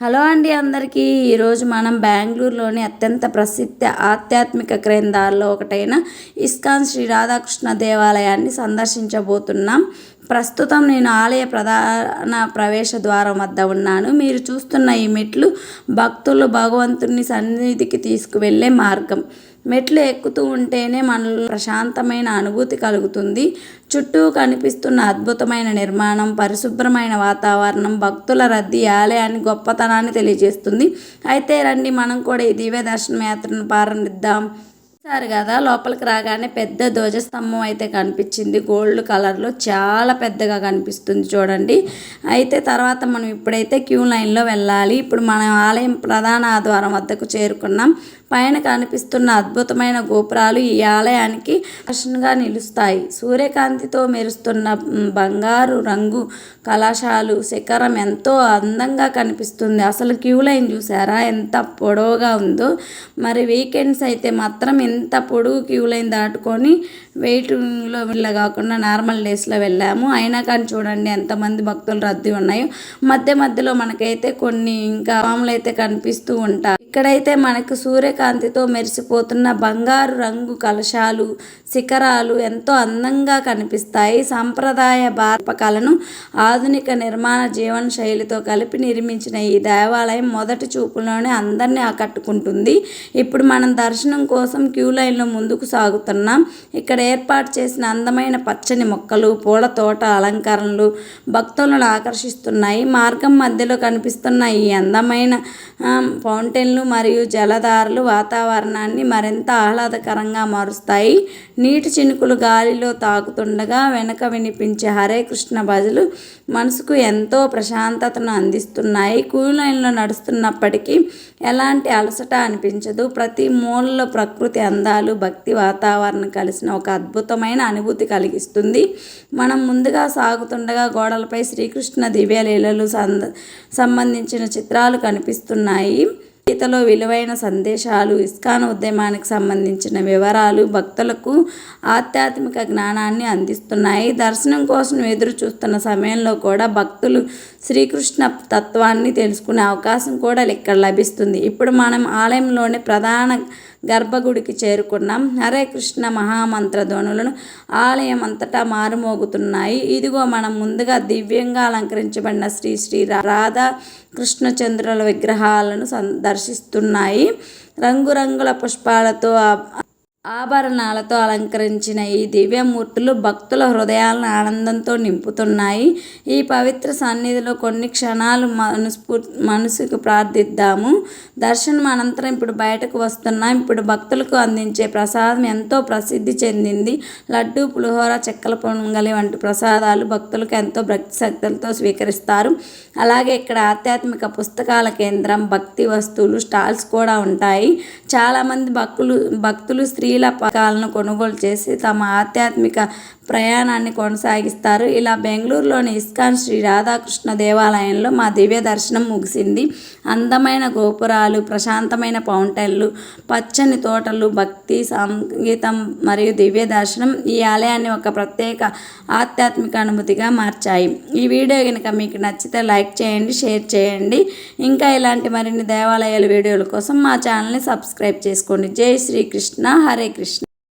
Hello అండి అందరికీ. ఈరోజు మనం బెంగళూరులోని అత్యంత ప్రసిద్ధ ఆధ్యాత్మిక కేంద్రాల్లో ఒకటైన ఇస్కాన్ శ్రీ రాధాకృష్ణ దేవాలయాన్ని సందర్శించబోతున్నాం. ప్రస్తుతం నేను ఆలయ ప్రధాన ప్రవేశ ద్వారం వద్ద ఉన్నాను. మీరు చూస్తున్న ఈ మెట్లు భక్తులు భగవంతుని సన్నిధికి తీసుకువెళ్ళే మార్గం. మెట్లు ఎక్కుతూ ఉంటేనే మనలో ప్రశాంతమైన అనుభూతి కలుగుతుంది. చుట్టూ కనిపిస్తున్న అద్భుతమైన నిర్మాణం, పరిశుభ్రమైన వాతావరణం, భక్తుల రద్దీ ఆలయాన్ని గొప్పతనాన్ని తెలియజేస్తుంది. అయితే రండి, మనం కూడా ఈ దివ్య దర్శన యాత్రను ప్రారంభిద్దాం. చూసారు కదా, లోపలికి రాగానే పెద్ద ధ్వజస్తంభం అయితే కనిపించింది. గోల్డ్ కలర్లో చాలా పెద్దగా కనిపిస్తుంది చూడండి. అయితే తర్వాత మనం ఇప్పుడైతే క్యూ లైన్లో వెళ్ళాలి. ఇప్పుడు మనం ఆలయం ప్రధాన ద్వారం వద్దకు చేరుకున్నాం. పైన కనిపిస్తున్న అద్భుతమైన గోపురాలు ఈ ఆలయానికి ఆకర్షణగా నిలుస్తాయి. సూర్యకాంతితో మెరుస్తున్న బంగారు రంగు కలశాలు శిఖరం ఎంతో అందంగా కనిపిస్తుంది. అసలు క్యూ లైన్ చూసారా ఎంత పొడవుగా ఉందో. మరి వీకెండ్స్ అయితే మాత్రం ఎంత పొడుగు క్యూ లైన్ దాటుకొని వెయిటింగ్లో వీళ్ళ కాకుండా నార్మల్ డేస్లో వెళ్ళాము. అయినా కానీ చూడండి ఎంతమంది భక్తులు రద్దీ ఉన్నాయో. మధ్యలో మనకైతే కొన్ని ఇంకా మామూలు అయితే కనిపిస్తూ ఉంటాయి. ఇక్కడైతే మనకు సూర్యకాంతితో మెరిసిపోతున్న బంగారు రంగు కలశాలు శిఖరాలు ఎంతో అందంగా కనిపిస్తాయి. సంప్రదాయ భారత కళను ఆధునిక నిర్మాణ జీవన శైలితో కలిపి నిర్మించిన ఈ దేవాలయం మొదటి చూపులోనే అందరినీ ఆకట్టుకుంటుంది. ఇప్పుడు మనం దర్శనం కోసం క్యూ లైన్లో ముందుకు సాగుతున్నాం. ఇక్కడ ఏర్పాటు చేసిన అందమైన పచ్చని మొక్కలు, పూల తోట అలంకరణలు భక్తులను ఆకర్షిస్తున్నాయి. మార్గం మధ్యలో కనిపిస్తున్న ఈ అందమైన ఫౌంటైన్లు మరియు జలధారలు వాతావరణాన్ని మరింత ఆహ్లాదకరంగా మారుస్తాయి. నీటి చినుకులు గాలిలో తాకుతుండగా వెనక వినిపించే హరే కృష్ణ భజలు మనసుకు ఎంతో ప్రశాంతతను అందిస్తున్నాయి. క్యూ లైన్లో నడుస్తున్నప్పటికీ ఎలాంటి అలసట అనిపించదు. ప్రతి మూలలో ప్రకృతి అందాలు, భక్తి వాతావరణం కలిసిన ఒక అద్భుతమైన అనుభూతి కలిగిస్తుంది. మనం ముందుగా సాగుతుండగా గోడలపై శ్రీకృష్ణ దివ్యలీలలు సంబంధించిన చిత్రాలు కనిపిస్తున్నాయి. గీతలో విలువైన సందేశాలు, ఇస్కాన్ ఉద్యమానికి సంబంధించిన వివరాలు భక్తులకు ఆధ్యాత్మిక జ్ఞానాన్ని అందిస్తున్నాయి. దర్శనం కోసం ఎదురు చూస్తున్న సమయంలో కూడా భక్తులు శ్రీకృష్ణ తత్వాన్ని తెలుసుకునే అవకాశం కూడా ఇక్కడ లభిస్తుంది. ఇప్పుడు మనం ఆలయంలోని ప్రధాన గర్భగుడికి చేరుకున్నాం. హరే కృష్ణ మహామంత్ర ధ్వనులను ఆలయం అంతటా మారుమోగుతున్నాయి. ఇదిగో మనం ముందుగా దివ్యంగా అలంకరించబడిన శ్రీ శ్రీ రాధా కృష్ణచంద్రుల విగ్రహాలను దర్శిస్తున్నాయి. రంగురంగుల పుష్పాలతో ఆభరణాలతో అలంకరించిన ఈ దివ్యమూర్తులు భక్తుల హృదయాలను ఆనందంతో నింపుతున్నాయి. ఈ పవిత్ర సన్నిధిలో కొన్ని క్షణాలు మనసుకు ప్రార్థిద్దాము. దర్శనం అనంతరం ఇప్పుడు బయటకు వస్తున్నాం. ఇప్పుడు భక్తులకు అందించే ప్రసాదం ఎంతో ప్రసిద్ధి చెందింది. లడ్డు, పులిహోర, చెక్కల పొంగలి వంటి ప్రసాదాలు భక్తులకు ఎంతో భక్తి శక్తులతో స్వీకరిస్తారు. అలాగే ఇక్కడ ఆధ్యాత్మిక పుస్తకాల కేంద్రం, భక్తి వస్తువులు స్టాల్స్ కూడా ఉంటాయి. చాలామంది భక్తులు స్త్రీల పుస్తకాలను కొనుగోలు చేసి తమ ఆధ్యాత్మిక ప్రయాణాన్ని కొనసాగిస్తారు. ఇలా బెంగళూరులోని ఇస్కాన్ శ్రీ రాధాకృష్ణ దేవాలయంలో మా దివ్య దర్శనం ముగిసింది. అందమైన గోపురాలు, ప్రశాంతమైన ఫౌంటైన్లు, పచ్చని తోటలు, భక్తి సంగీతం మరియు దివ్య దర్శనం ఈ ఆలయాన్ని ఒక ప్రత్యేక ఆధ్యాత్మిక అనుభూతిగా మార్చాయి. ఈ వీడియో కనుక మీకు నచ్చితే లైక్ చేయండి, షేర్ చేయండి. ఇంకా ఇలాంటి మరిన్ని దేవాలయాల వీడియోల కోసం మా ఛానల్ని సబ్స్క్రైబ్ చేసుకోండి. జై శ్రీకృష్ణ. హరే కృష్ణ.